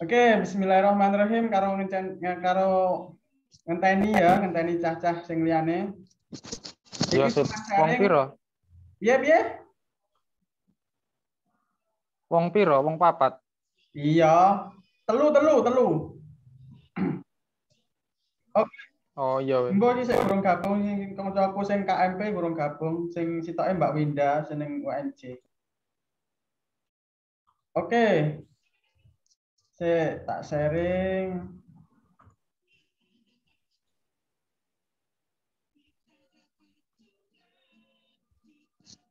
Oke, bismillahirrahmanirrahim karo ngenteni ya, ngenteni cah-cah sing liyane. Ya, Iki wong piro? Piye piye? Wong piro? Wong papat. Iya, telu. Oke. Oh iya weh. Mbok iki sik burung gabung kancaku sing KMP burung gabung sing sitoke Mbak Winda seneng UNJ. Oke. Sik tak sharing.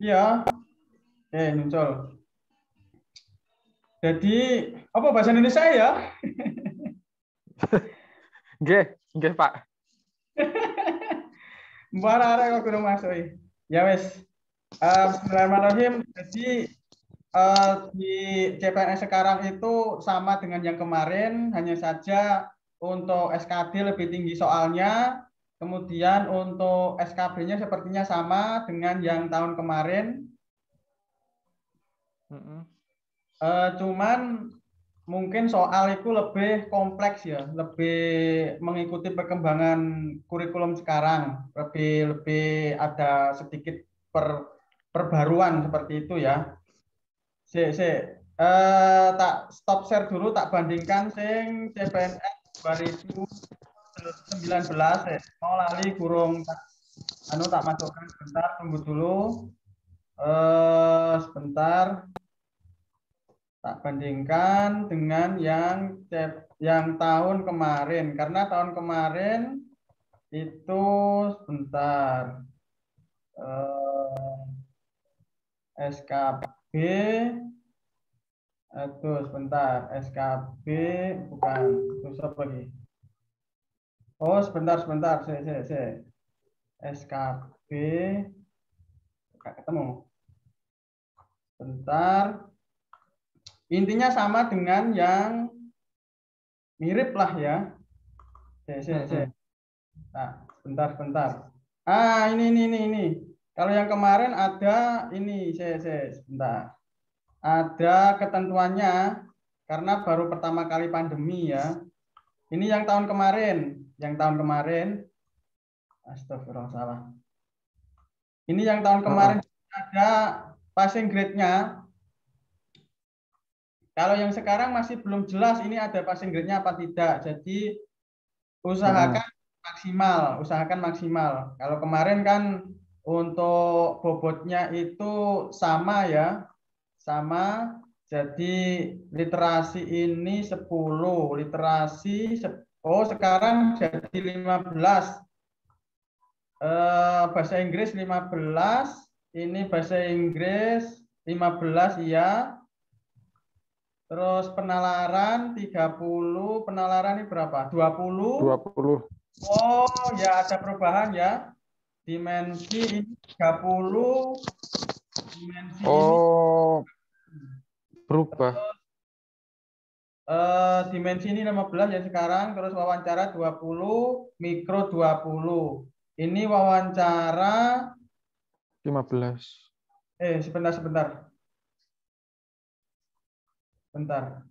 Iya. Muncul. Jadi, apa bahasa Indonesia ya? Nggih, Pak. Mbak arek kok kurang masuk. Ya wes. Bismillahirrahmanirrahim. Jadi di CPNS sekarang itu sama dengan yang kemarin, hanya saja untuk SKD lebih tinggi soalnya, kemudian untuk SKB-nya sepertinya sama dengan yang tahun kemarin. Cuman mungkin soal itu lebih kompleks ya, lebih mengikuti perkembangan kurikulum sekarang, lebih ada sedikit perbaruan seperti itu ya. Tak stop share dulu, tak bandingkan sing CPNS 2019 mau lali kurung tak masukkan sebentar, tunggu dulu. Sebentar. Tak bandingkan dengan yang tahun kemarin, karena tahun kemarin itu sebentar SKB itu sebentar SKB bukan terus apa lagi? Oh sebentar SKB nggak ketemu. Bentar. Intinya sama dengan yang mirip lah ya. Nah, sebentar. Ini. Kalau yang kemarin ada ini, sebentar. Ada ketentuannya karena baru pertama kali pandemi ya. Ini yang tahun kemarin. Astagfirullah salah. Ini yang tahun kemarin ada passing grade-nya. Kalau yang sekarang masih belum jelas ini ada passing grade-nya apa tidak. Jadi usahakan maksimal. Kalau kemarin kan untuk bobotnya itu sama ya. Sama. Jadi literasi ini 10, sekarang jadi 15. Bahasa Inggris 15, ini bahasa Inggris 15 ya. Terus penalaran 30, penalaran ini berapa? 20. Oh, ya ada perubahan ya. Dimensi ini 30. Dimensi ini berubah. Dimensi ini 15 ya sekarang, terus wawancara 20, mikro 20. Ini wawancara 15. Sebentar. Sebentar.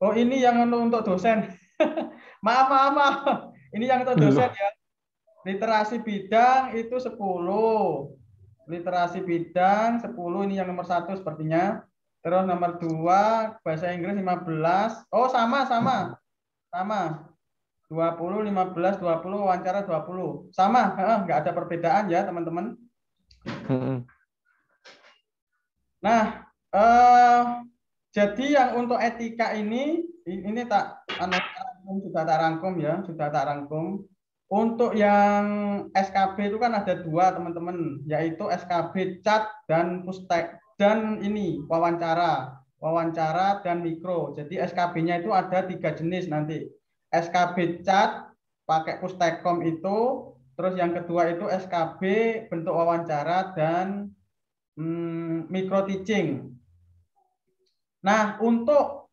Oh, ini yang untuk dosen. Maaf. Ini yang untuk dosen ya. Literasi bidang itu 10. Literasi bidang 10, ini yang nomor 1 sepertinya. Terus nomor 2 bahasa Inggris 15. Oh, sama. 20, 15, 20, wawancara 20. Sama, nggak ada perbedaan ya, teman-teman. Nah, jadi yang untuk etika ini sudah tak rangkum. Untuk yang SKB itu kan ada 2, teman-teman, yaitu SKB cat dan pustek dan ini wawancara dan mikro. Jadi SKB-nya itu ada 3 jenis nanti. SKB cat pakai pustekom itu, terus yang kedua itu SKB bentuk wawancara dan micro teaching. Nah, untuk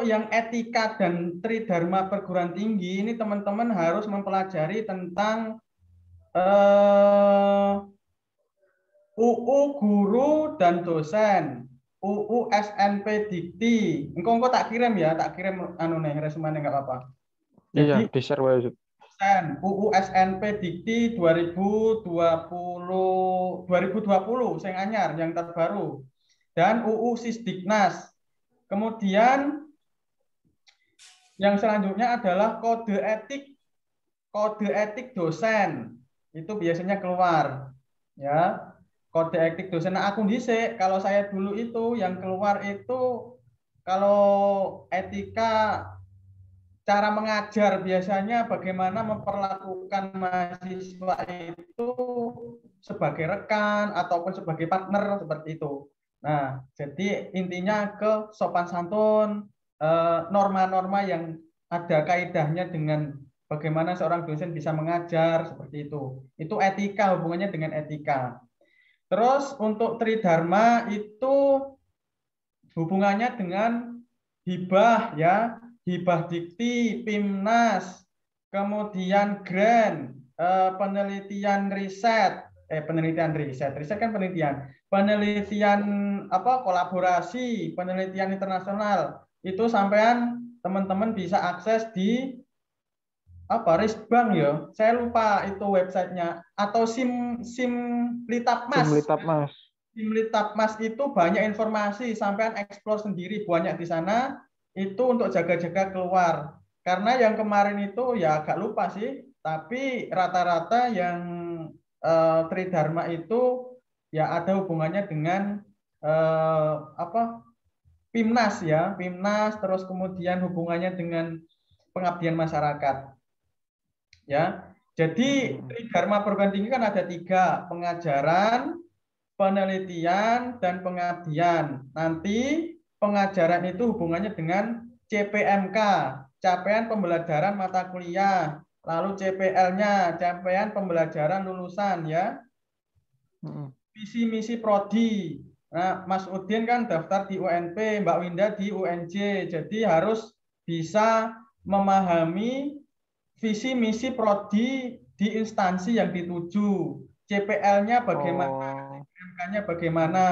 yang etika dan tridharma perguruan tinggi ini teman-teman harus mempelajari tentang UU guru dan dosen, UU SNP Dikti. Engko tak kirim ya, tak kirim anu nih resumenya nggak apa-apa. Iya, Jadi di-share wae. UU SNP Dikti 2020 sing anyar yang terbaru dan UU Sisdiknas. Kemudian yang selanjutnya adalah kode etik dosen. Itu biasanya keluar ya. Kode etik dosen. Nah, aku dhisik kalau saya dulu itu yang keluar itu kalau etika cara mengajar biasanya bagaimana memperlakukan mahasiswa itu sebagai rekan ataupun sebagai partner seperti itu. Nah, jadi intinya ke sopan santun, norma-norma yang ada kaidahnya dengan bagaimana seorang dosen bisa mengajar seperti itu. Itu etika, hubungannya dengan etika. Terus untuk Tridharma itu hubungannya dengan hibah ya, hibah dikti, PIMNAS, kemudian grant, penelitian riset kan penelitian apa kolaborasi, penelitian internasional itu sampean teman-teman bisa akses di apa Risbank ya, saya lupa itu websitenya atau Simlitapmas. Simlitapmas. Simlitapmas itu banyak informasi, sampean explore sendiri banyak di sana. Itu untuk jaga-jaga keluar. Karena yang kemarin itu ya agak lupa sih, tapi rata-rata yang Tridharma itu ya ada hubungannya dengan apa PIMNAS ya, PIMNAS terus kemudian hubungannya dengan pengabdian masyarakat. Ya, jadi Tridharma perguruan tinggi kan ada 3, pengajaran, penelitian, dan pengabdian. Nanti pengajaran itu hubungannya dengan CPMK, capaian pembelajaran mata kuliah. Lalu CPL-nya, capaian pembelajaran lulusan ya. Visi misi prodi. Nah, Mas Udin kan daftar di UNP, Mbak Winda di UNJ. Jadi harus bisa memahami visi misi prodi di instansi yang dituju. CPL-nya bagaimana, CPMK-nya bagaimana.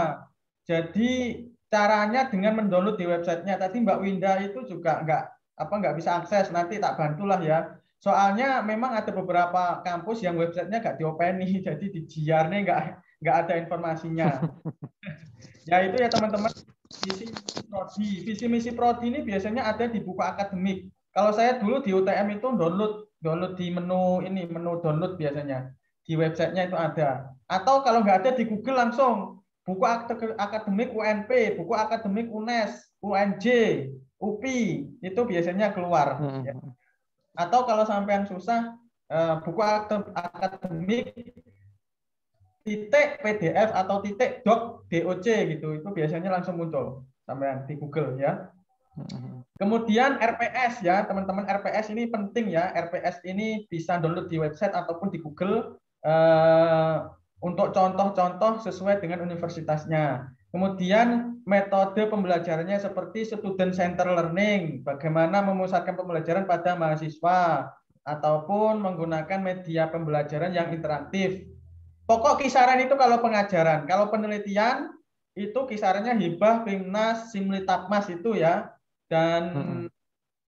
Jadi caranya dengan mendownload di websitenya. Tadi Mbak Winda itu juga nggak bisa akses. Nanti tak bantulah ya. Soalnya memang ada beberapa kampus yang websitenya nggak diopeni, jadi di JR-nya nggak ada informasinya. Ya itu ya teman-teman. Visi misi prodi ini biasanya ada di buku akademik. Kalau saya dulu di UTM itu download di menu download biasanya di websitenya itu ada. Atau kalau nggak ada di Google langsung buku akademik UNP, buku akademik UNES, UNJ, UPI itu biasanya keluar. Ya. Atau kalau sampai yang susah buku akademik .pdf atau .doc gitu itu biasanya langsung muncul sampai di Google ya. Kemudian RPS ya teman-teman, RPS ini penting ya. RPS ini bisa download di website ataupun di Google untuk contoh-contoh sesuai dengan universitasnya. Kemudian metode pembelajarannya seperti student center learning, bagaimana memusatkan pembelajaran pada mahasiswa ataupun menggunakan media pembelajaran yang interaktif. Pokok kisaran itu kalau pengajaran, kalau penelitian itu kisarannya hibah, PIMNAS, Simlitapmas itu ya. Dan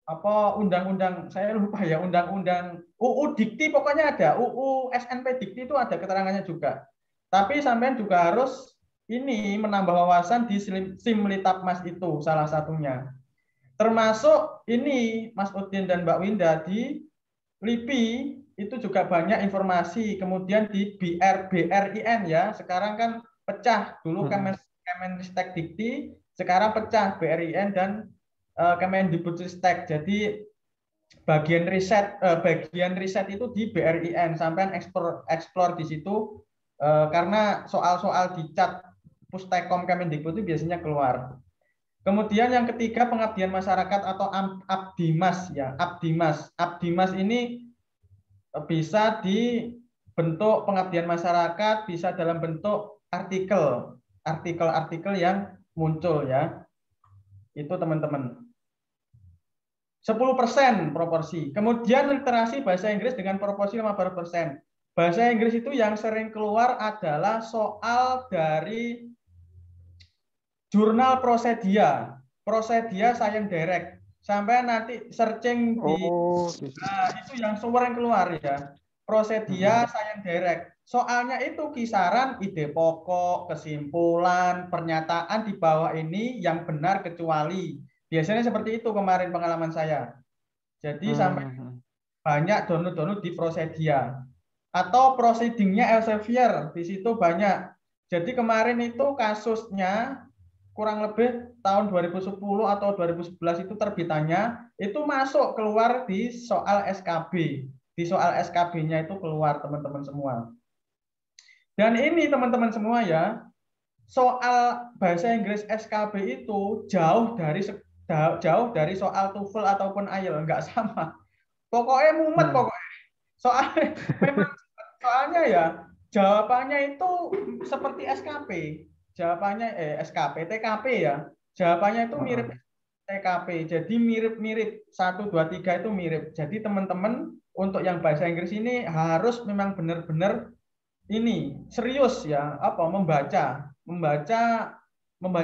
apa undang-undang saya lupa ya, undang-undang UU Dikti pokoknya ada, UU SNP Dikti itu ada keterangannya juga. Tapi sampean juga harus ini menambah wawasan di Simlitapmas itu salah satunya. Termasuk ini Mas Udin dan Mbak Winda di LIPI itu juga banyak informasi. Kemudian di BRIN ya, sekarang kan pecah. Dulu Kemenristek Dikti, sekarang pecah BRIN dan Kemendikbudristek. Jadi bagian riset itu di BRIN, sampai explore di situ karena soal-soal di chat Pustekom Kemendikbud itu biasanya keluar. Kemudian yang ketiga pengabdian masyarakat atau Abdimas ya, Abdimas. Abdimas ini bisa dibentuk pengabdian masyarakat, bisa dalam bentuk artikel yang muncul ya. Itu teman-teman. 10% proporsi. Kemudian literasi bahasa Inggris dengan proporsi 15%. Bahasa Inggris itu yang sering keluar adalah soal dari jurnal Prosedia, Prosedia Science Direct. Sampai nanti searching di Oh, itu yang sering keluar ya. Prosedia Science Direct. Soalnya itu kisaran ide pokok, kesimpulan, pernyataan di bawah ini yang benar kecuali. Biasanya seperti itu kemarin pengalaman saya. Jadi sampai banyak download-download di Prosedia. Atau proceedingnya Elsevier, di situ banyak. Jadi kemarin itu kasusnya kurang lebih tahun 2010 atau 2011 itu terbitannya, itu masuk keluar di soal SKB. Di soal SKB-nya itu keluar teman-teman semua. Dan ini teman-teman semua ya, soal bahasa Inggris SKB itu jauh dari soal TOEFL ataupun IELTS, enggak sama. Pokoknya mumet pokoknya. Soalnya ya jawabannya itu seperti SKP. Jawabannya SKP, TKP ya. Jawabannya itu mirip TKP. Jadi mirip-mirip 1 2 3 itu mirip. Jadi teman-teman untuk yang bahasa Inggris ini harus memang benar-benar ini serius ya, membaca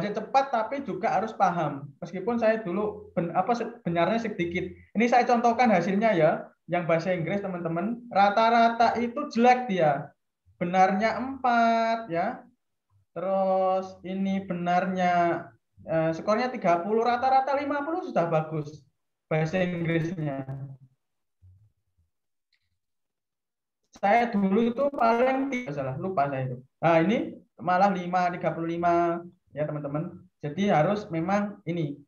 cepat tapi juga harus paham. Meskipun saya dulu sebenarnya sedikit. Ini saya contohkan hasilnya ya, yang bahasa Inggris teman-teman, rata-rata itu jelek dia. Benarnya 4 ya. Terus ini benarnya skornya 30, rata-rata 50 sudah bagus bahasa Inggrisnya. Saya dulu itu paling salah, lupa saya itu. Nah, ini malah 35 ya, teman-teman. Jadi harus memang ini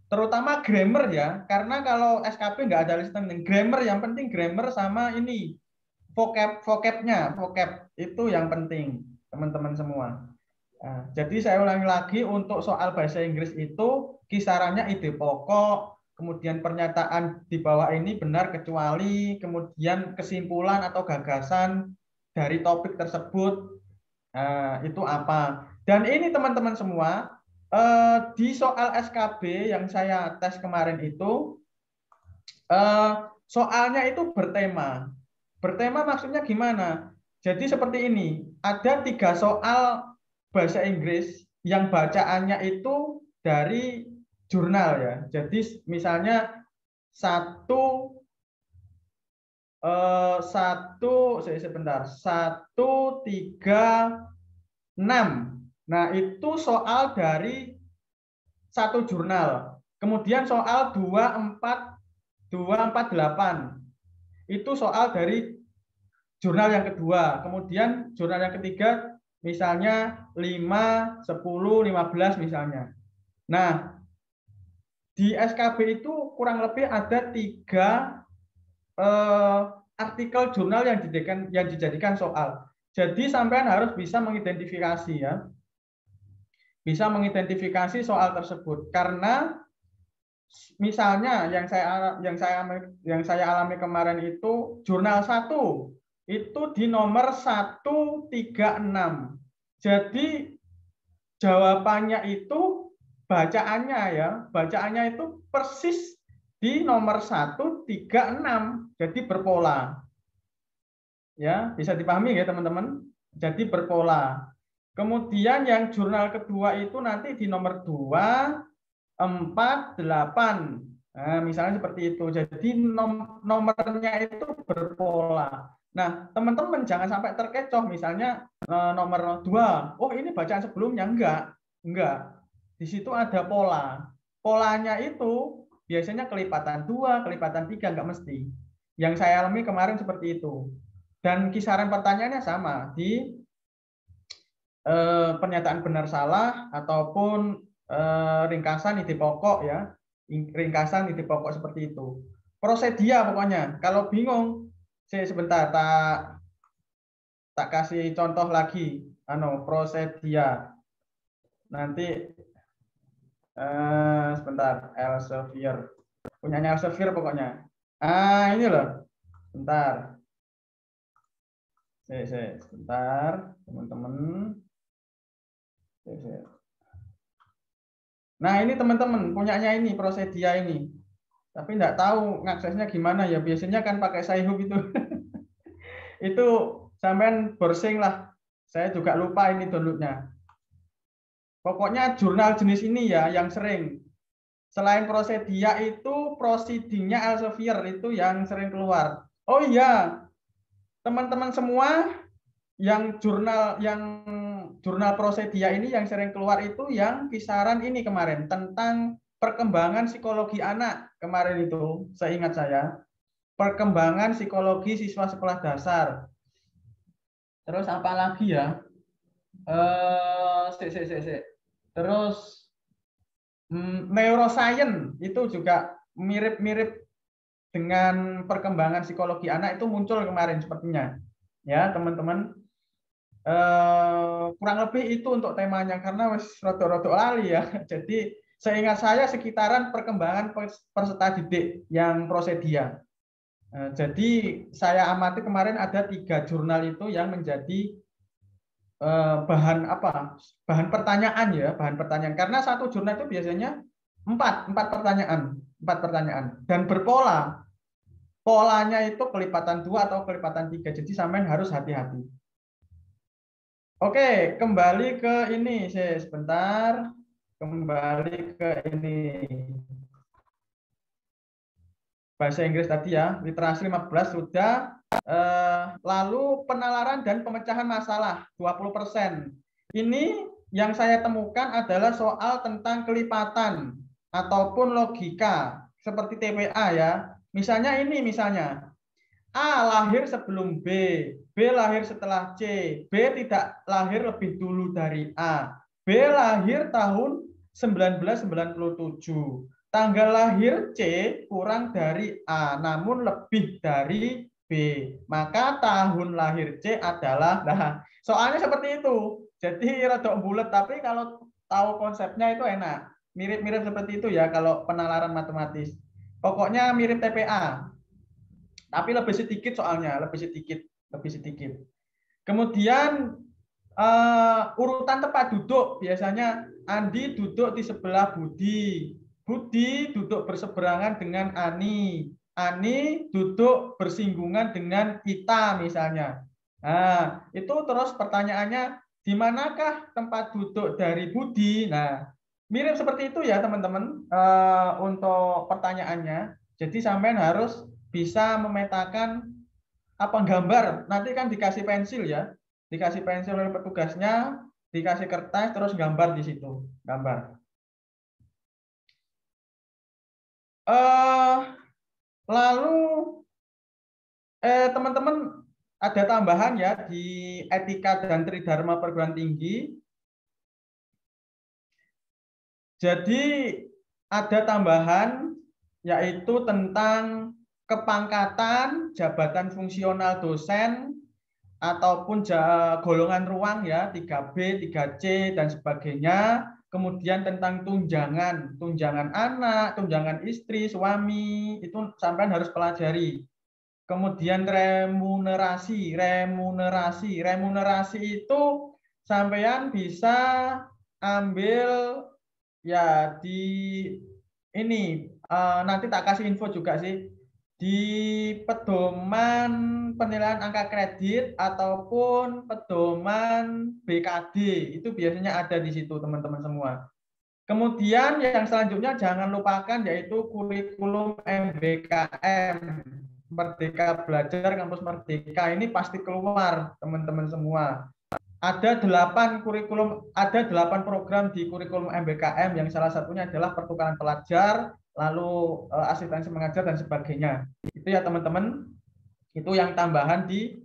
terutama grammar ya, karena kalau SKP nggak ada listening. Grammar yang penting, grammar sama ini vocabnya, vocab itu yang penting, teman-teman semua. Nah, jadi saya ulangi lagi, untuk soal bahasa Inggris itu kisarannya ide pokok, kemudian pernyataan di bawah ini benar kecuali, kemudian kesimpulan atau gagasan dari topik tersebut, itu apa. Dan ini teman-teman semua, di soal SKB yang saya tes kemarin itu, soalnya itu bertema. Bertema maksudnya gimana? Jadi seperti ini, ada 3 soal bahasa Inggris yang bacaannya itu dari jurnal ya. Jadi misalnya satu sebentar 136. Nah itu soal dari satu jurnal. Kemudian soal 248 itu soal dari jurnal yang kedua. Kemudian jurnal yang ketiga misalnya 5, 10, 15 misalnya. Nah, di SKB itu kurang lebih ada 3 artikel jurnal yang dijadikan soal. Jadi sampean harus bisa mengidentifikasi ya. Bisa mengidentifikasi soal tersebut, karena misalnya yang saya alami kemarin itu jurnal 1 itu di nomor 136. Jadi jawabannya itu bacaannya itu persis di nomor 136. Jadi berpola. Ya, bisa dipahami ya teman-teman. Jadi berpola. Kemudian yang jurnal kedua itu nanti di nomor 2, 4, 8. Nah, misalnya seperti itu. Jadi nomornya itu berpola. Nah, teman-teman jangan sampai terkecoh. Misalnya nomor 2, oh ini bacaan sebelumnya. Enggak. Di situ ada pola. Polanya itu biasanya kelipatan 2, kelipatan 3, enggak mesti. Yang saya alami kemarin seperti itu. Dan kisaran pertanyaannya sama di pernyataan benar salah ataupun ringkasan ide pokok ya, ringkasan ide pokok seperti itu. Prosedia pokoknya. Kalau bingung, sebentar tak kasih contoh lagi. Prosedia. Nanti sebentar, Elsevier. Punyanya Elsevier pokoknya. Ini loh. Sebentar. Sebentar, teman-teman. Nah, ini teman-teman punyanya ini Prosedia ini. Tapi enggak tahu ngaksesnya gimana ya. Biasanya kan pakai Sci-Hub itu. Itu sampean browsing lah. Saya juga lupa ini downloadnya. Pokoknya jurnal jenis ini ya yang sering. Selain Prosedia itu proceedingnya Elsevier itu yang sering keluar. Oh iya, teman-teman semua yang jurnal Prosedia ini yang sering keluar itu yang kisaran ini kemarin tentang perkembangan psikologi anak kemarin itu, seingat saya. Perkembangan psikologi siswa sekolah dasar. Terus apa lagi ya? Terus neuroscience itu juga mirip-mirip dengan perkembangan psikologi anak itu muncul kemarin sepertinya. Ya, teman-teman. Kurang lebih itu untuk temanya karena wis rada-rada lali ya. Jadi seingat saya sekitaran perkembangan peserta didik yang Prosedia. Jadi saya amati kemarin ada 3 jurnal itu yang menjadi bahan pertanyaan ya, bahan pertanyaan karena satu jurnal itu biasanya 4 pertanyaan dan berpola. Polanya itu kelipatan 2 atau kelipatan 3. Jadi sampean harus hati-hati. Oke, kembali ke ini sebentar. Kembali ke ini. Bahasa Inggris tadi ya, literasi 15 sudah. Lalu penalaran dan pemecahan masalah 20%. Ini yang saya temukan adalah soal tentang kelipatan ataupun logika seperti TPA ya. Misalnya A lahir sebelum B, B lahir setelah C, B tidak lahir lebih dulu dari A, B lahir tahun 1997. Tanggal lahir C kurang dari A, namun lebih dari B. Maka tahun lahir C adalah, nah, soalnya seperti itu. Jadi rada bulat, tapi kalau tahu konsepnya itu enak. Mirip-mirip seperti itu ya kalau penalaran matematis. Pokoknya mirip TPA. Tapi lebih sedikit soalnya, lebih sedikit. Kemudian urutan tempat duduk biasanya Andi duduk di sebelah Budi. Budi duduk berseberangan dengan Ani. Ani duduk bersinggungan dengan Ita misalnya. Nah, itu terus pertanyaannya di manakah tempat duduk dari Budi? Nah, mirip seperti itu ya teman-teman untuk pertanyaannya. Jadi sampean harus bisa memetakan apa gambar. Nanti kan dikasih pensil ya. Dikasih pensil oleh petugasnya, dikasih kertas, terus gambar di situ. Gambar. Lalu teman-teman ada tambahan ya di etika dan tridharma perguruan tinggi. Jadi ada tambahan yaitu tentang kepangkatan, jabatan fungsional dosen, ataupun golongan ruang ya 3B, 3C dan sebagainya. Kemudian tentang tunjangan anak, tunjangan istri, suami, itu sampean harus pelajari. Kemudian remunerasi itu sampean bisa ambil ya di ini nanti tak kasih info juga sih di pedoman penilaian angka kredit ataupun pedoman BKD itu biasanya ada di situ teman-teman semua. Kemudian yang selanjutnya jangan lupakan yaitu kurikulum MBKM, Merdeka Belajar Kampus Merdeka, ini pasti keluar teman-teman semua. Ada 8 program di kurikulum MBKM yang salah satunya adalah pertukaran pelajar, lalu asistensi mengajar dan sebagainya. Itu ya teman-teman. Itu yang tambahan di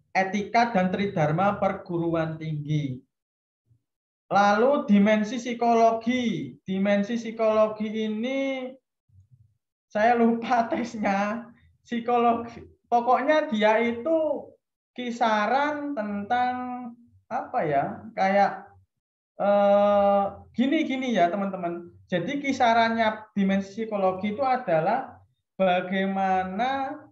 etika dan tridharma perguruan tinggi. Lalu dimensi psikologi. Dimensi psikologi ini saya lupa tesnya. Psikologi. Pokoknya dia itu kisaran tentang apa ya? Kayak gini ya teman-teman. Jadi kisarannya dimensi psikologi itu adalah bagaimana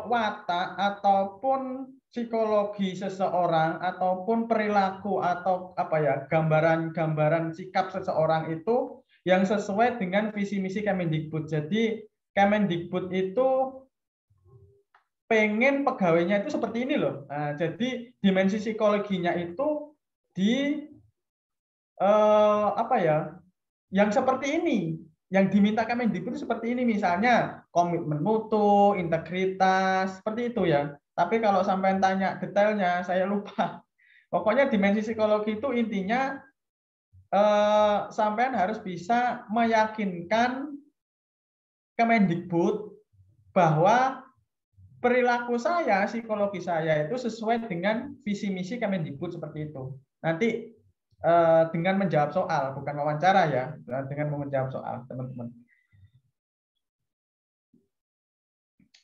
watak ataupun psikologi seseorang ataupun perilaku atau apa ya gambaran sikap seseorang itu yang sesuai dengan visi misi Kemendikbud. Jadi Kemendikbud itu pengen pegawainya itu seperti ini loh. Nah, jadi dimensi psikologinya itu di apa ya? Yang seperti ini, yang diminta Kemendikbud itu seperti ini, misalnya komitmen mutu, integritas, seperti itu ya. Tapi kalau sampai tanya detailnya, saya lupa. Pokoknya dimensi psikologi itu intinya sampean harus bisa meyakinkan Kemendikbud bahwa perilaku saya, psikologi saya itu sesuai dengan visi misi Kemendikbud seperti itu. Nanti dengan menjawab soal, bukan wawancara ya, dengan menjawab soal, teman-teman.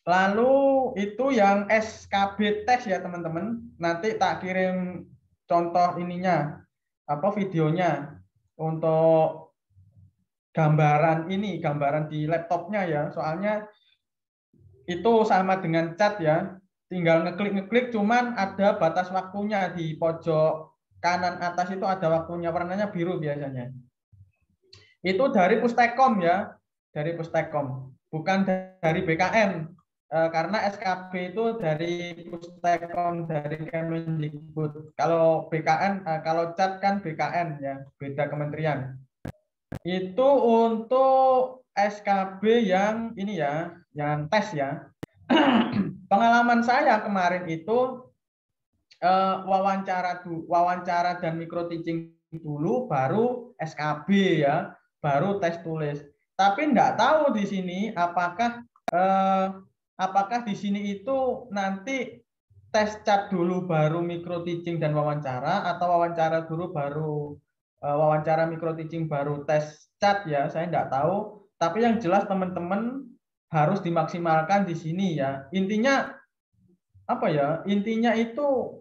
Lalu itu yang SKB tes ya, teman-teman. Nanti tak kirim contoh ininya, apa videonya untuk gambaran ini, gambaran di laptopnya ya. Soalnya itu sama dengan chat ya. Tinggal ngeklik-ngeklik, cuman ada batas waktunya di pojok kanan atas itu ada waktunya, warnanya biru biasanya. Itu dari Pustekom ya, dari Pustekom, bukan dari BKN. Karena SKB itu dari Pustekom, dari Kemendikbud. Kalau BKN, kalau chat kan BKN ya, beda kementerian. Itu untuk SKB yang ini ya, yang tes ya. Pengalaman saya kemarin itu wawancara dan micro teaching dulu, baru SKB ya, baru tes tulis. Tapi enggak tahu di sini apakah di sini itu nanti tes chat dulu baru micro teaching dan wawancara, atau wawancara dulu baru wawancara micro teaching baru tes chat ya, saya enggak tahu. Tapi yang jelas teman-teman harus dimaksimalkan di sini ya. Intinya apa ya? Intinya itu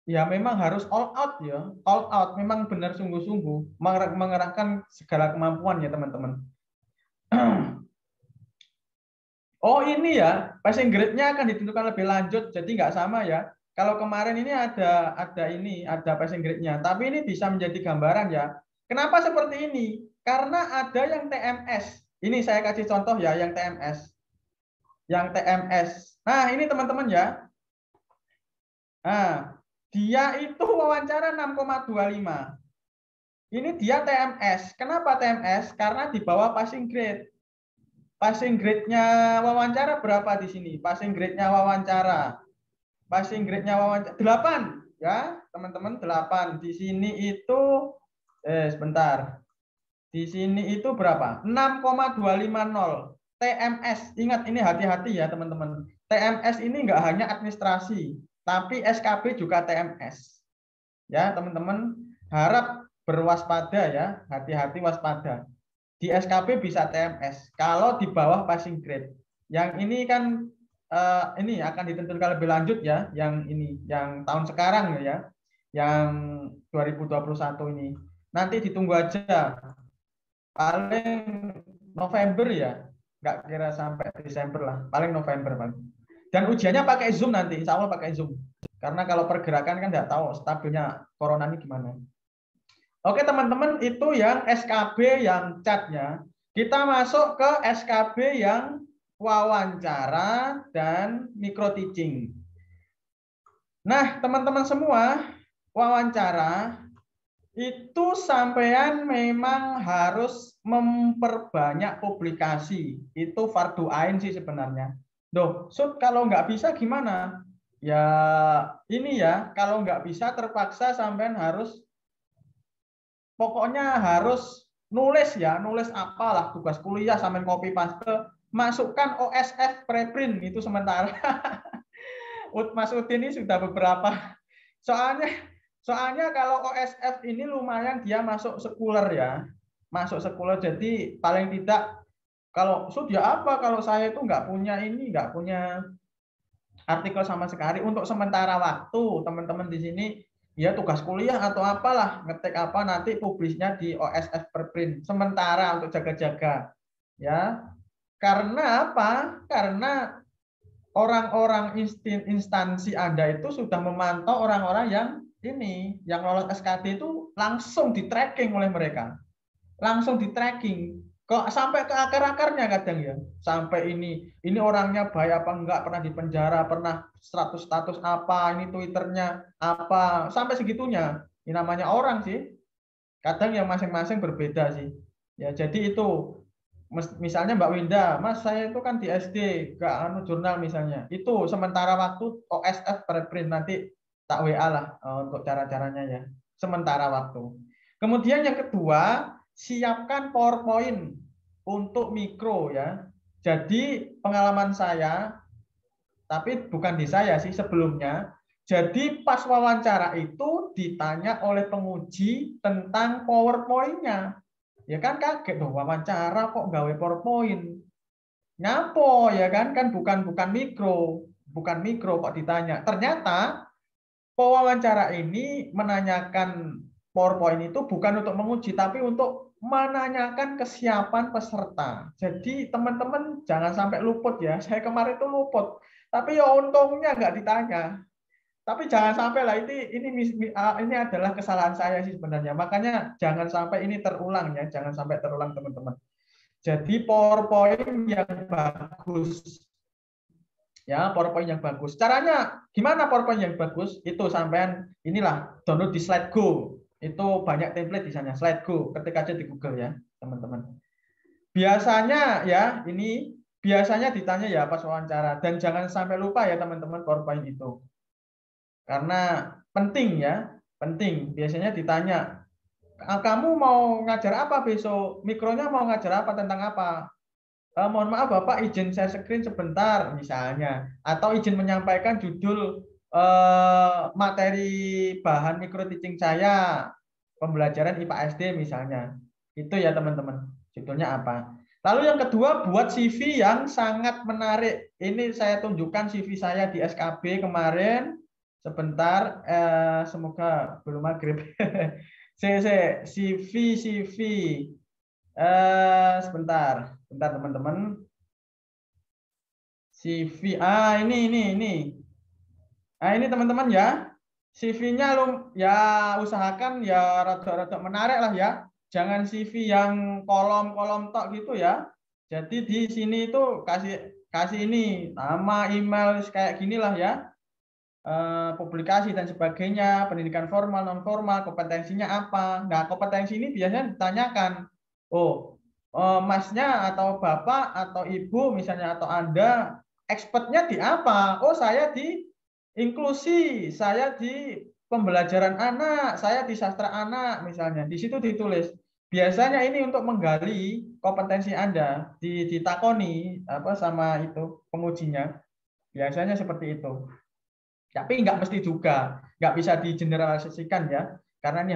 ya memang harus all out ya, all out, memang benar sungguh-sungguh mengerahkan segala kemampuan ya teman-teman. Oh ini ya, passing grade-nya akan ditentukan lebih lanjut, jadi nggak sama ya. Kalau kemarin ini ada passing grade-nya, tapi ini bisa menjadi gambaran ya. Kenapa seperti ini? Karena ada yang TMS. Ini saya kasih contoh ya, yang TMS. Yang TMS. Nah ini teman-teman ya. Nah, dia itu wawancara 6,25. Ini dia TMS. Kenapa TMS? Karena di bawah passing grade. Passing grade-nya wawancara berapa di sini? Passing grade-nya wawancara. Passing grade-nya wawancara 8 ya, teman-teman, 8. Di sini itu sebentar. Di sini itu berapa? 6,250. TMS. Ingat ini, hati-hati ya, teman-teman. TMS ini enggak hanya administrasi, tapi SKB juga TMS. Ya, teman-teman, harap berwaspada ya, hati-hati waspada. Di SKB bisa TMS kalau di bawah passing grade. Yang ini kan ini akan ditentukan lebih lanjut ya, yang ini, yang tahun sekarang ya, yang 2021 ini. Nanti ditunggu aja. Paling November ya, nggak kira sampai Desember lah, paling November paling. Dan ujiannya pakai Zoom nanti, insya Allah pakai Zoom. Karena kalau pergerakan kan nggak tahu stabilnya corona ini gimana. Oke teman-teman, itu yang SKB yang chatnya. Kita masuk ke SKB yang wawancara dan micro teaching. Nah teman-teman semua, wawancara itu sampean memang harus memperbanyak publikasi. Itu fardu ain sih sebenarnya. Duh, Sud, kalau nggak bisa gimana? Ya ini ya, kalau nggak bisa terpaksa sampean harus, pokoknya harus nulis ya, nulis apalah tugas kuliah sampean copy paste, masukkan OSF preprint itu sementara. Mas Udin ini sudah beberapa. Soalnya kalau OSF ini lumayan dia masuk sekuler ya. Masuk sekuler, jadi paling tidak kalau sudah apa, kalau saya itu nggak punya ini, nggak punya artikel sama sekali untuk sementara waktu, teman-teman di sini ya tugas kuliah atau apalah, ngetik apa nanti publisnya di OSF preprint sementara untuk jaga-jaga ya. Karena apa? Karena orang-orang instansi Anda itu sudah memantau orang-orang yang ini, yang lolos SKD itu langsung di tracking oleh mereka. Langsung di tracking. Kok sampai ke akar-akarnya kadang ya. Sampai ini orangnya baik apa enggak, pernah di penjara, pernah status apa, ini Twitternya apa, sampai segitunya. Ini namanya orang sih. Kadang yang masing-masing berbeda sih. Ya, jadi itu misalnya Mbak Winda, Mas saya itu kan di SD, gak anu jurnal misalnya. Itu sementara waktu OSF preprint nanti tak WA lah untuk cara-caranya ya. Sementara waktu. Kemudian yang kedua, siapkan PowerPoint untuk mikro ya. Jadi pengalaman saya, tapi bukan di saya sih sebelumnya. Jadi pas wawancara itu ditanya oleh penguji tentang PowerPoint-nya. Ya kan kaget dong, wawancara kok gawe PowerPoint. Ngapo ya kan bukan mikro kok ditanya. Ternyata pewawancara ini menanyakan PowerPoint itu bukan untuk menguji tapi untuk menanyakan kesiapan peserta. Jadi teman-teman jangan sampai luput ya. Saya kemarin itu luput, tapi ya untungnya nggak ditanya. Tapi jangan sampai lah ini adalah kesalahan saya sih sebenarnya. Makanya jangan sampai ini terulang ya, jangan sampai terulang teman-teman. Jadi PowerPoint yang bagus. Ya, PowerPoint yang bagus. Caranya gimana PowerPoint yang bagus? Itu sampean inilah download di Slidego. Itu banyak template di sana, Slidego. Ketik aja di Google ya, teman-teman. Biasanya ya, ini biasanya ditanya ya pas wawancara dan jangan sampai lupa ya teman-teman PowerPoint itu. Karena penting ya, penting. Biasanya ditanya, kamu mau ngajar apa besok? Mikronya mau ngajar apa, tentang apa? Mohon maaf Bapak, izin saya screen sebentar misalnya. Atau izin menyampaikan judul materi bahan mikro teaching saya, pembelajaran IPA SD misalnya. Itu ya teman-teman. Judulnya apa? Lalu yang kedua, buat CV yang sangat menarik. Ini saya tunjukkan CV saya di SKB kemarin. Sebentar, semoga belum maghrib. CV. Sebentar teman-teman. CV. Ini. Nah, ini teman-teman ya. CV-nya ya usahakan ya rada-rada menarik lah ya. Jangan CV yang kolom-kolom tok gitu ya. Jadi di sini itu kasih ini nama, email kayak ginilah ya. Publikasi dan sebagainya, pendidikan formal, non formal, kompetensinya apa. Nah, kompetensi ini biasanya ditanyakan. Masnya atau bapak atau ibu misalnya atau Anda expertnya di apa? Oh, saya di inklusi, saya di pembelajaran anak, saya di sastra anak misalnya. Di situ ditulis. Biasanya ini untuk menggali kompetensi Anda, ditakoni apa sama itu pengujinya. Biasanya seperti itu. Tapi nggak mesti juga, nggak bisa digeneralisasikan ya, karena ini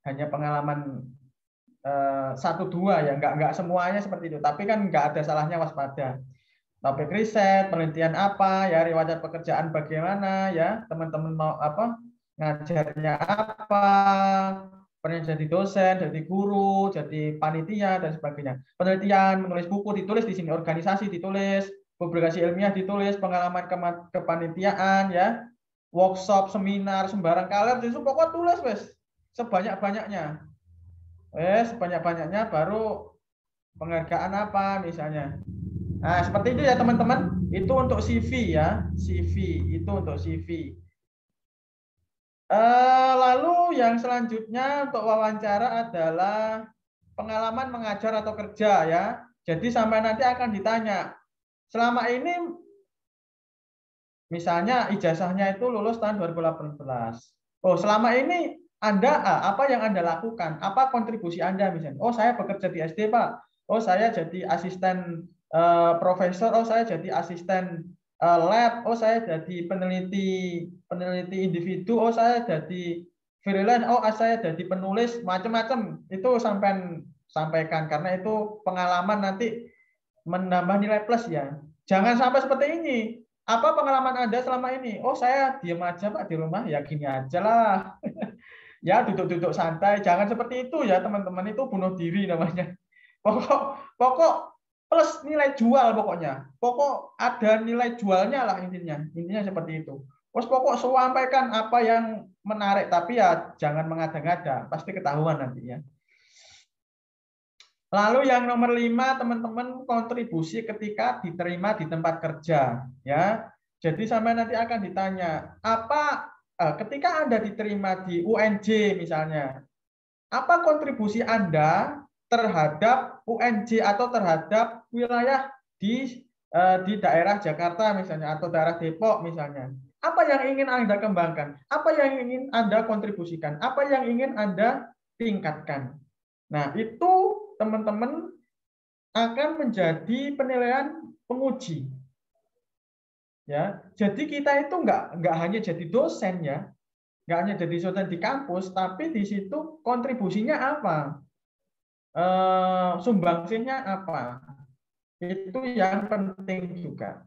hanya pengalaman satu dua ya, nggak semuanya seperti itu. Tapi kan nggak ada salahnya waspada. Topik riset, penelitian apa, ya riwayat pekerjaan bagaimana, ya teman-teman mau apa, ngajarnya apa, pernah jadi dosen, jadi guru, jadi panitia dan sebagainya. Penelitian, menulis buku ditulis di sini, organisasi ditulis, publikasi ilmiah ditulis, pengalaman kepanitiaan, ya, workshop, seminar, sembarang kaler, justru pokok tulis wes sebanyak-banyaknya. Sebanyak-banyaknya baru penghargaan apa misalnya. Nah, seperti itu ya teman-teman. Itu untuk CV ya, CV itu untuk CV. Lalu yang selanjutnya untuk wawancara adalah pengalaman mengajar atau kerja ya. Jadi sampai nanti akan ditanya, selama ini misalnya ijazahnya itu lulus tahun 2018. Oh, selama ini Anda apa yang Anda lakukan? Apa kontribusi Anda misalnya? Oh, saya bekerja di SD, Pak. Oh, saya jadi asisten profesor. Oh, saya jadi asisten lab. Oh, saya jadi peneliti individu. Oh, saya jadi freelance. Oh, saya jadi penulis, macam-macam. Itu sampaikan karena itu pengalaman nanti menambah nilai plus ya. Jangan sampai seperti ini. Apa pengalaman Anda selama ini? Oh, saya diam aja Pak di rumah, ya gini aja lah. Ya duduk-duduk santai. Jangan seperti itu ya teman-teman, itu bunuh diri namanya. Pokok plus nilai jual pokoknya. Pokok ada nilai jualnya lah intinya. Intinya seperti itu. Terus pokok sampaikan apa yang menarik, tapi ya jangan mengada-ngada, pasti ketahuan nanti ya. Lalu yang nomor 5, teman-teman, kontribusi ketika diterima di tempat kerja, ya. Jadi sampai nanti akan ditanya, ketika Anda diterima di UNJ misalnya, apa kontribusi Anda terhadap UNJ atau terhadap wilayah di daerah Jakarta misalnya atau daerah Depok misalnya? Apa yang ingin Anda kembangkan? Apa yang ingin Anda kontribusikan? Apa yang ingin Anda tingkatkan? Nah, itu teman-teman akan menjadi penilaian penguji. Ya, jadi kita itu nggak hanya jadi dosen ya, nggak hanya jadi dosen di kampus, tapi di situ kontribusinya apa, sumbangsinya apa, itu yang penting juga.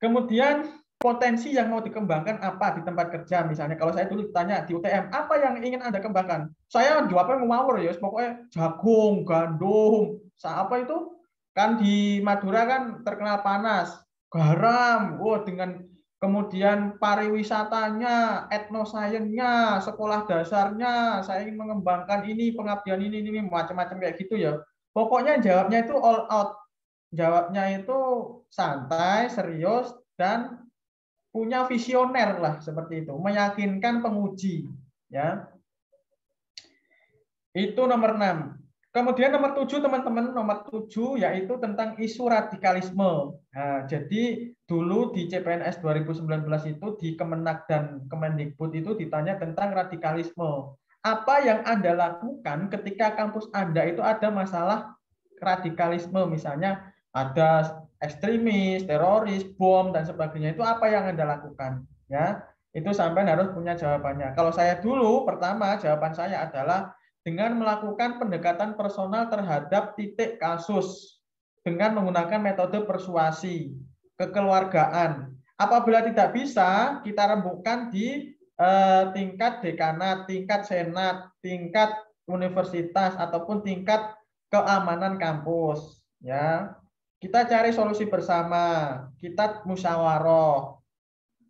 Kemudian potensi yang mau dikembangkan apa di tempat kerja misalnya. Kalau saya dulu ditanya di UTM, apa yang ingin Anda kembangkan? Saya jawabnya ngawur ya, pokoknya jagung, gandum, apa itu? Kan di Madura kan terkenal panas, garam, dengan kemudian pariwisatanya, etnosainsnya, sekolah dasarnya, saya ingin mengembangkan ini, pengabdian ini macam-macam kayak gitu ya. Pokoknya jawabnya itu all out. Jawabnya itu santai, serius, dan punya visioner lah seperti itu, meyakinkan penguji, ya. Itu nomor 6. Kemudian nomor 7, teman-teman, nomor 7 yaitu tentang isu radikalisme. Nah, jadi dulu di CPNS 2019 itu di Kemenak dan Kemendikbud itu ditanya tentang radikalisme. Apa yang Anda lakukan ketika kampus Anda itu ada masalah radikalisme, misalnya ada ekstremis, teroris, bom dan sebagainya, itu apa yang Anda lakukan? Ya, itu sampai harus punya jawabannya. Kalau saya dulu, pertama jawaban saya adalah dengan melakukan pendekatan personal terhadap titik kasus dengan menggunakan metode persuasi, kekeluargaan. Apabila tidak bisa, kita rembukkan di tingkat dekanat, tingkat senat, tingkat universitas ataupun tingkat keamanan kampus, ya. Kita cari solusi bersama, kita musyawarah,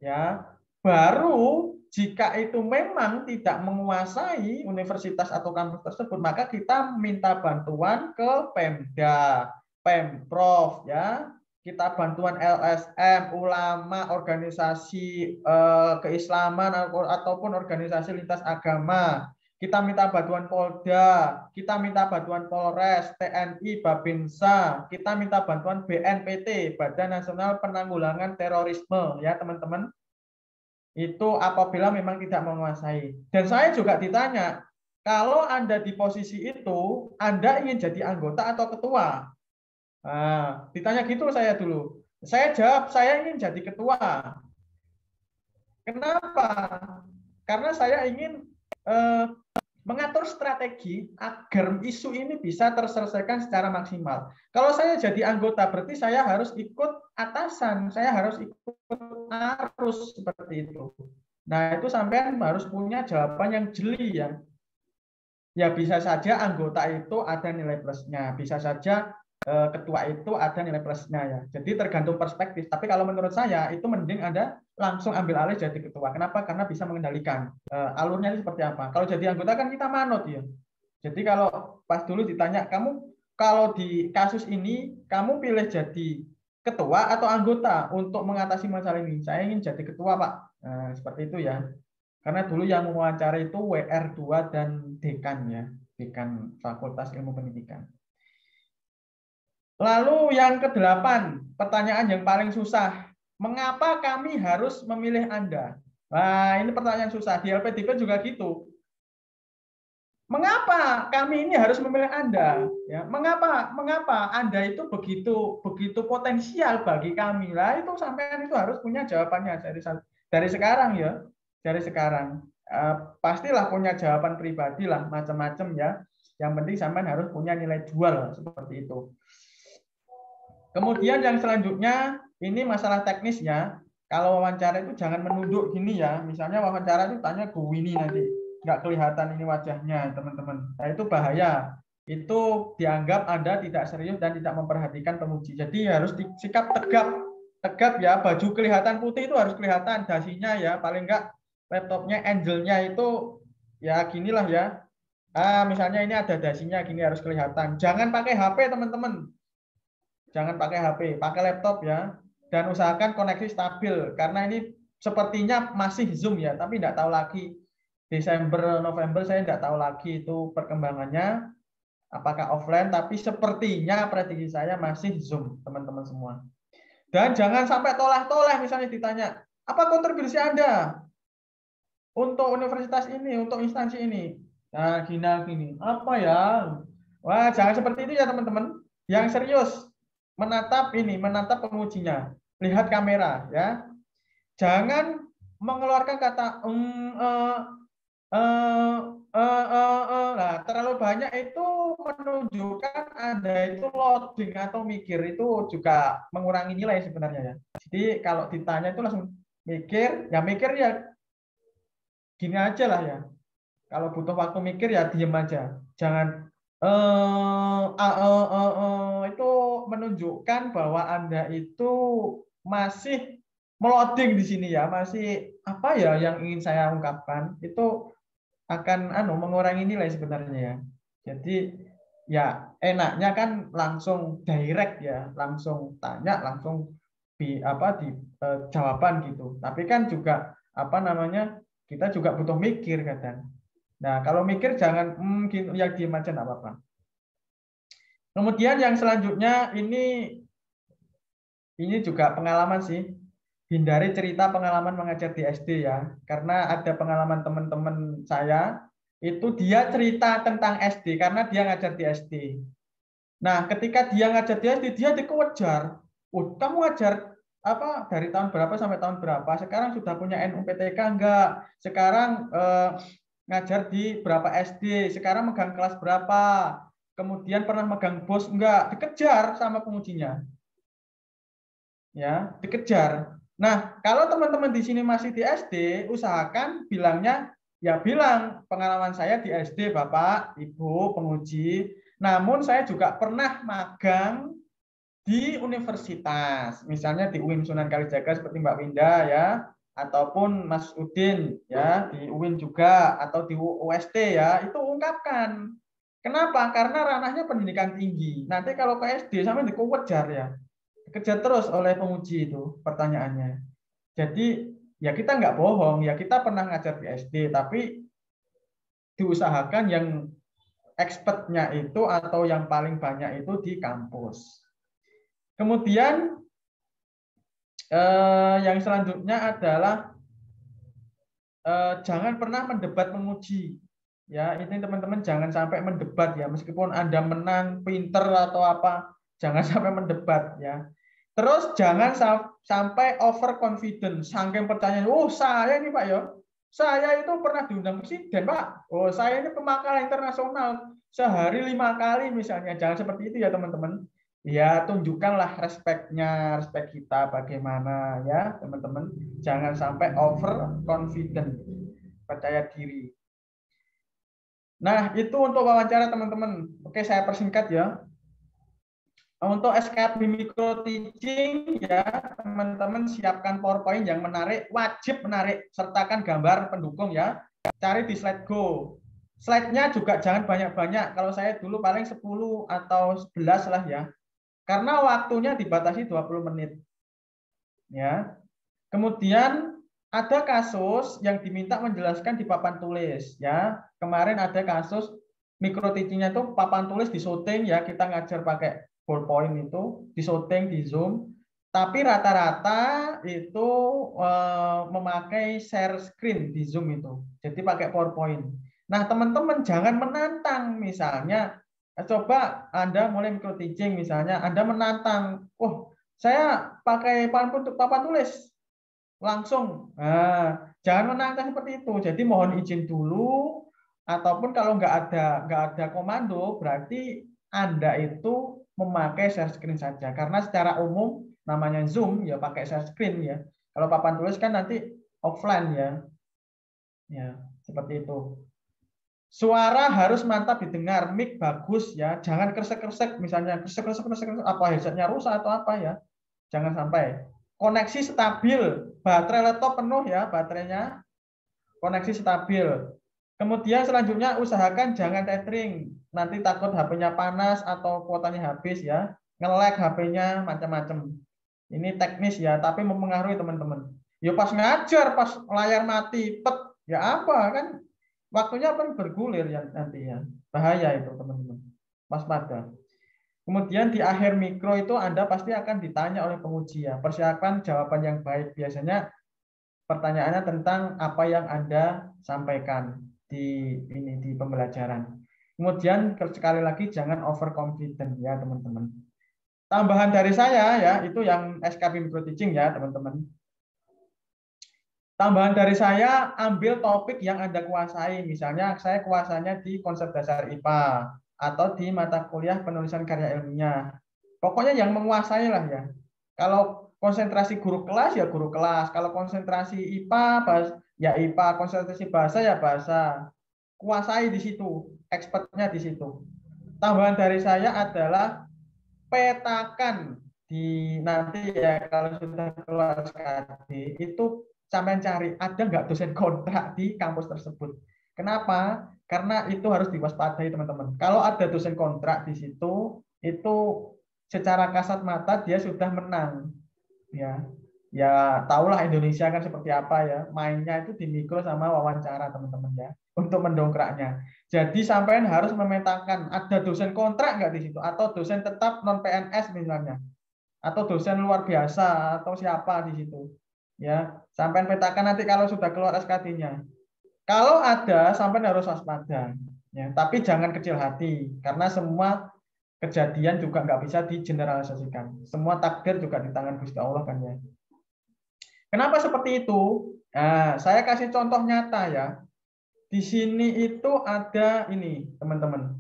ya. Baru jika itu memang tidak menguasai universitas atau kampus tersebut, maka kita minta bantuan ke Pemda, Pemprov, ya. Kita bantuan LSM, ulama, organisasi keislaman ataupun organisasi lintas agama. Kita minta bantuan Polda, kita minta bantuan Polres, TNI, Babinsa, kita minta bantuan BNPT, Badan Nasional Penanggulangan Terorisme, ya teman-teman. Itu apabila memang tidak menguasai. Dan saya juga ditanya, kalau Anda di posisi itu, Anda ingin jadi anggota atau ketua? Nah, ditanya gitu saya dulu. Saya jawab, saya ingin jadi ketua. Kenapa? Karena saya ingin mengatur strategi agar isu ini bisa terselesaikan secara maksimal. Kalau saya jadi anggota, berarti saya harus ikut atasan, saya harus ikut arus seperti itu. Nah, itu sampean harus punya jawaban yang jeli ya. Ya bisa saja anggota itu ada nilai plusnya, bisa saja ketua itu ada nilai plusnya ya. Jadi tergantung perspektif. Tapi kalau menurut saya itu mending Anda langsung ambil alih jadi ketua. Kenapa? Karena bisa mengendalikan alurnya itu seperti apa. Kalau jadi anggota kan kita manut ya. Jadi kalau pas dulu ditanya, kamu kalau di kasus ini kamu pilih jadi ketua atau anggota untuk mengatasi masalah ini? Saya ingin jadi ketua, Pak. Nah, seperti itu ya. Karena dulu yang mewawancara itu WR2 dan dekan ya, dekan Fakultas Ilmu Pendidikan. Lalu yang ke-8, pertanyaan yang paling susah. Mengapa kami harus memilih Anda? Nah, ini pertanyaan susah. Di LPDP juga gitu. Mengapa kami ini harus memilih Anda? Ya, mengapa Anda itu begitu potensial bagi kami? Lah itu sampean itu harus punya jawabannya dari sekarang ya. Dari sekarang. Pastilah punya jawaban pribadi lah, macam-macam ya. Yang penting sampean harus punya nilai jual seperti itu. Kemudian yang selanjutnya, ini masalah teknisnya. Kalau wawancara itu jangan menunduk gini ya. Misalnya wawancara itu tanya ke Winnie nanti. Nggak kelihatan ini wajahnya, teman-teman. Nah, itu bahaya. Itu dianggap Anda tidak serius dan tidak memperhatikan penguji. Jadi harus sikap tegap. Tegap ya, baju kelihatan putih itu harus kelihatan. Dasinya ya, paling nggak laptopnya, angelnya itu ya ginilah ya. Misalnya ini ada dasinya gini harus kelihatan. Jangan pakai HP, teman-teman. Jangan pakai HP, pakai laptop ya. Dan usahakan koneksi stabil karena ini sepertinya masih Zoom ya, tapi tidak tahu lagi Desember November saya tidak tahu lagi itu perkembangannya apakah offline, tapi sepertinya prediksi saya masih Zoom, teman-teman semua. Dan jangan sampai toleh-toleh misalnya ditanya, apa kontribusi Anda untuk universitas ini, untuk instansi ini? Nah, gini, apa ya? Wah, jangan seperti itu ya teman-teman. Yang serius, menatap pengujinya. Lihat kamera ya. Jangan mengeluarkan kata nah, terlalu banyak itu menunjukkan Anda itu loading atau mikir itu juga mengurangi nilai sebenarnya ya. Jadi kalau ditanya itu langsung mikir ya gini aja lah ya. Kalau butuh waktu mikir ya diem aja. Jangan itu menunjukkan bahwa Anda itu masih meloding di sini ya, masih apa ya yang ingin saya ungkapkan itu akan mengurangi nilai sebenarnya ya. Jadi ya enaknya kan langsung direct ya, langsung tanya, langsung di jawaban gitu. Tapi kan juga kita juga butuh mikir kadang. Nah, kalau mikir jangan gitu, ya diem aja enggak apa-apa. Kemudian yang selanjutnya ini juga pengalaman sih. Hindari cerita pengalaman mengajar di SD ya. Karena ada pengalaman teman-teman saya, itu dia cerita tentang SD karena dia ngajar di SD. Nah, ketika dia ngajar di SD, dia dikejar. Kamu ngajar apa dari tahun berapa sampai tahun berapa? Sekarang sudah punya NUPTK enggak? Sekarang ngajar di berapa SD? Sekarang megang kelas berapa? Kemudian pernah megang bos enggak? Dikejar sama pengujinya. Ya, dikejar. Nah, kalau teman-teman di sini masih di SD, usahakan bilangnya ya bilang pengalaman saya di SD, Bapak, Ibu, penguji. Namun saya juga pernah magang di universitas, misalnya di UIN Sunan Kalijaga seperti Mbak Winda ya, ataupun Mas Udin ya di UIN juga atau di UST ya, itu ungkapkan. Kenapa? Karena ranahnya pendidikan tinggi. Nanti kalau ke SD sampai dikejar ya. Dikejar terus oleh penguji itu pertanyaannya. Jadi ya kita nggak bohong, ya kita pernah ngajar di SD, tapi diusahakan yang expertnya itu atau yang paling banyak itu di kampus. Kemudian yang selanjutnya adalah jangan pernah mendebat menguji. Ya, ini teman-teman jangan sampai mendebat ya, meskipun Anda menang, pinter atau apa, jangan sampai mendebat ya. Terus jangan sampai overconfident, saking percaya, oh saya ini Pak ya, saya itu pernah diundang presiden Pak, oh saya ini pemakaian internasional, sehari 5 kali misalnya, jangan seperti itu ya teman-teman. Ya tunjukkanlah respect kita bagaimana ya teman-teman, jangan sampai overconfident, percaya diri. Nah itu untuk wawancara teman-teman. Oke saya persingkat ya. Untuk SKB micro teaching ya teman-teman siapkan PowerPoint yang menarik, wajib menarik, sertakan gambar pendukung ya. Cari di slide go. Slide-nya juga jangan banyak-banyak. Kalau saya dulu paling 10 atau 11 lah ya. Karena waktunya dibatasi 20 menit. Ya. Kemudian ada kasus yang diminta menjelaskan di papan tulis ya. Kemarin ada kasus micro teaching-nya itu papan tulis di syuting ya, kita ngajar pakai ballpoint itu di syuting di Zoom, tapi rata-rata itu memakai share screen di Zoom itu, jadi pakai PowerPoint. Nah teman-teman jangan menantang, misalnya coba Anda mulai micro teaching, misalnya Anda menantang, oh saya pakai papan tulis langsung. Nah, jangan menantang seperti itu. Jadi mohon izin dulu, ataupun kalau nggak ada komando, berarti Anda itu memakai share screen saja. Karena secara umum namanya Zoom ya pakai share screen ya. Kalau papan tulis kan nanti offline ya. Ya, seperti itu. Suara harus mantap didengar, mic bagus ya. Jangan kresek-kresek misalnya kresek apa headsetnya rusak atau apa ya. Jangan sampai. Koneksi stabil, baterai laptop penuh ya baterainya. Koneksi stabil. Kemudian selanjutnya usahakan jangan tethering. Nanti takut HP-nya panas atau kuotanya habis ya. Nge-lag HP-nya macam-macam. Ini teknis ya, tapi mempengaruhi teman-teman. Ya pas ngajar, pas layar mati, pet, ya apa kan? Waktunya akan bergulir ya nanti ya. Bahaya itu teman-teman. Waspada. Kemudian di akhir mikro itu Anda pasti akan ditanya oleh penguji ya. Persiapkan jawaban yang baik. Biasanya pertanyaannya tentang apa yang Anda sampaikan di pembelajaran. Kemudian sekali lagi jangan overconfident ya teman-teman. Tambahan dari saya ya itu yang SKP Micro Teaching ya teman-teman. Tambahan dari saya ambil topik yang Anda kuasai. Misalnya saya kuasanya di konsep dasar IPA atau di mata kuliah penulisan karya ilmiah. Pokoknya yang menguasai lah ya. Kalau konsentrasi guru kelas ya guru kelas. Kalau konsentrasi IPA ya IPA, konsentrasi bahasa ya bahasa. Kuasai di situ, expertnya di situ. Tambahan dari saya adalah petakan di nanti ya kalau sudah keluar SKD itu sampai cari ada nggak dosen kontrak di kampus tersebut. Kenapa? Karena itu harus diwaspadai teman-teman. Kalau ada dosen kontrak di situ, itu secara kasat mata dia sudah menang. Ya tahulah Indonesia kan seperti apa ya. Mainnya itu di mikro sama wawancara teman-teman ya. Untuk mendongkraknya. Jadi sampean harus memetakan ada dosen kontrak nggak di situ atau dosen tetap non PNS misalnya atau dosen luar biasa atau siapa di situ ya sampean petakan nanti kalau sudah keluar SKD-nya kalau ada sampean harus waspada ya tapi jangan kecil hati karena semua kejadian juga nggak bisa digeneralisasikan semua takdir juga di tangan Gusti Allah kan ya kenapa seperti itu nah, saya kasih contoh nyata ya di sini itu ada ini teman-teman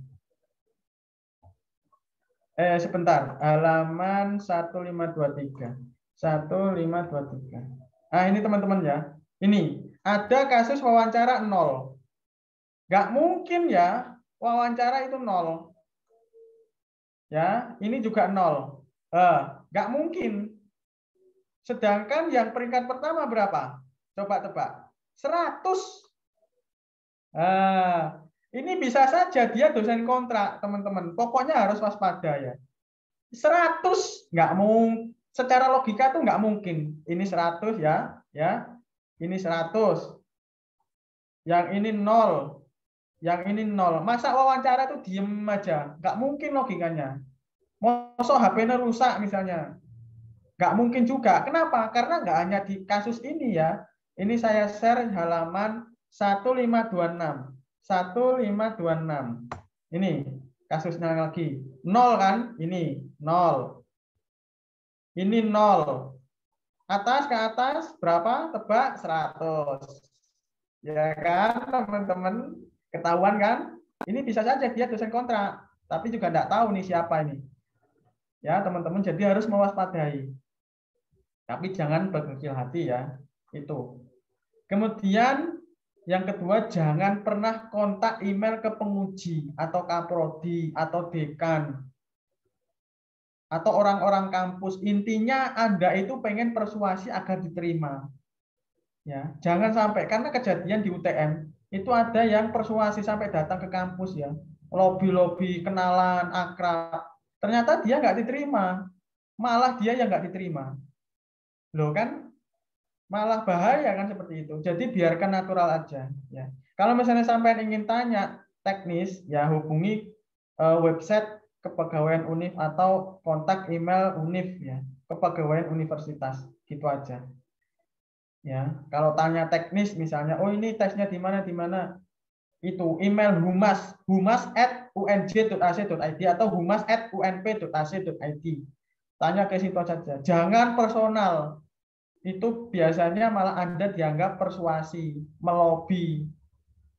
sebentar, halaman 1523. 1523. Nah, ini teman-teman ya. Ini ada kasus wawancara 0. Nggak mungkin ya, wawancara itu 0. Ya, ini juga 0. Nggak mungkin. Sedangkan yang peringkat pertama berapa? Coba tebak. 100. Ini bisa saja dia dosen kontrak, teman-teman. Pokoknya harus waspada ya. 100 nggak mungkin secara logika tuh nggak mungkin ini 100 ya ini 100 yang ini 0 yang ini 0 masa wawancara tuh diem aja nggak mungkin logikanya mosok HP-nya rusak misalnya nggak mungkin juga kenapa karena nggak hanya di kasus ini ya ini saya share halaman 1526 1526 ini kasusnya lagi 0 kan ini 0 ini 0 atas ke atas berapa tebak 100 ya kan teman-teman ketahuan kan ini bisa saja dia dosen kontrak tapi juga tidak tahu nih siapa ini ya teman-teman jadi harus mewaspadai tapi jangan berkecil hati ya itu kemudian yang kedua jangan pernah kontak email ke penguji atau kaprodi atau dekan atau orang-orang kampus intinya Anda itu pengen persuasi agar diterima ya jangan sampai karena kejadian di UTM itu ada yang persuasi sampai datang ke kampus ya lobby kenalan akrab ternyata dia nggak diterima malah dia yang nggak diterima loh kan malah bahaya kan seperti itu jadi biarkan natural aja ya kalau misalnya sampai ingin tanya teknis ya hubungi website kepegawaian UNIF atau kontak email UNIF ya kepegawaian universitas gitu aja ya kalau tanya teknis misalnya oh ini tesnya di mana itu email humas@unj.ac.id atau humas@unp.ac.id tanya ke situ saja jangan personal itu biasanya malah Anda dianggap persuasi melobi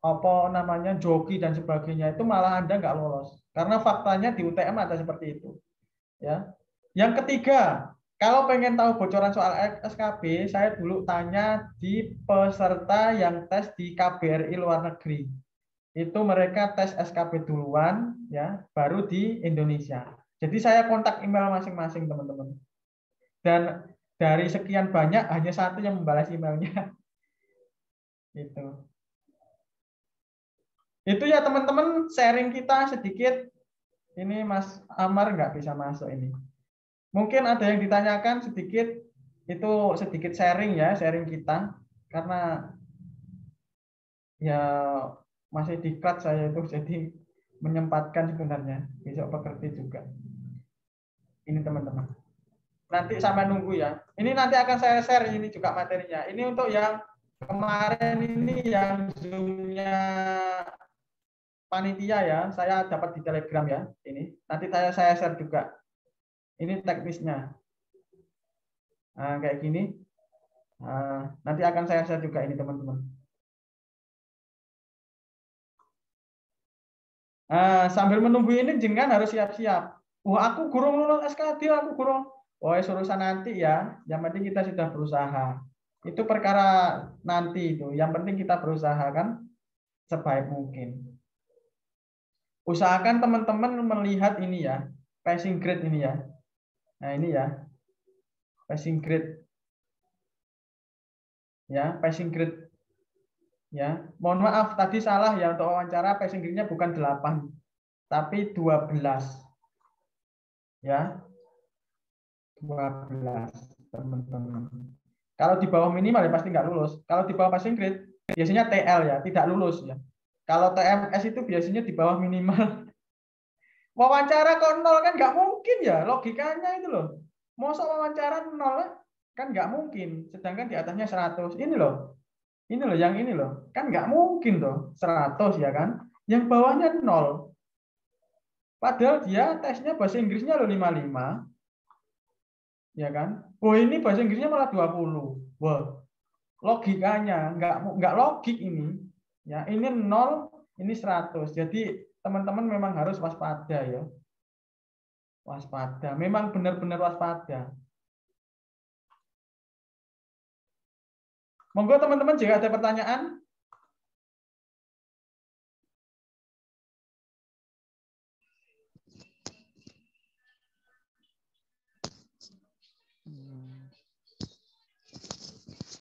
apa namanya joki dan sebagainya itu malah Anda nggak lolos karena faktanya di UTM ada seperti itu ya yang ketiga kalau pengen tahu bocoran soal SKB saya dulu tanya di peserta yang tes di KBRI luar negeri itu mereka tes SKB duluan ya baru di Indonesia jadi saya kontak email masing-masing teman-teman dan dari sekian banyak hanya satu yang membalas emailnya itu Itu ya teman-teman sharing kita sedikit. Ini Mas Amar nggak bisa masuk ini. Mungkin ada yang ditanyakan sedikit, itu sedikit sharing ya, sharing kita. Karena ya masih diklat saya itu, jadi menyempatkan sebenarnya. Besok pekerti juga. Ini teman-teman. Nanti sampai nunggu ya. Ini nanti akan saya share ini juga materinya. Ini untuk yang kemarin ini yang Zoom-nya panitia ya, saya dapat di Telegram ya. Ini nanti saya share juga. Ini teknisnya. Nah, kayak gini. Nanti akan saya share juga ini teman-teman. Sambil menunggu ini jenengan harus siap-siap. Wah, aku gurung lulus SKD, aku gurung. Oh, urusan nanti ya. Yang penting kita sudah berusaha. Itu perkara nanti itu. Yang penting kita berusaha kan sebaik mungkin. Usahakan teman-teman melihat ini ya, passing grade ini ya. Nah, ini ya. Passing grade. Ya, passing grade. Ya, mohon maaf tadi salah ya, untuk wawancara passing grade-nya bukan 8, tapi 12. Ya, 12 teman-teman. Kalau di bawah minimal ya pasti nggak lulus. Kalau di bawah passing grade biasanya TL ya, tidak lulus ya. Kalau TMS itu biasanya di bawah minimal. Wawancara kok nol kan nggak mungkin ya, logikanya itu loh. Masa wawancara nol kan nggak mungkin. Sedangkan di atasnya 100. Ini loh yang ini loh. Kan nggak mungkin tuh 100 ya kan. Yang bawahnya nol. Padahal dia tesnya bahasa Inggrisnya loh 55. Ya kan? Oh ini bahasa Inggrisnya malah 20. Wah, logikanya nggak logik ini. Ya, ini nol, ini 100. Jadi teman-teman memang harus waspada ya. Waspada. Memang benar-benar waspada. Monggo teman-teman jika ada pertanyaan.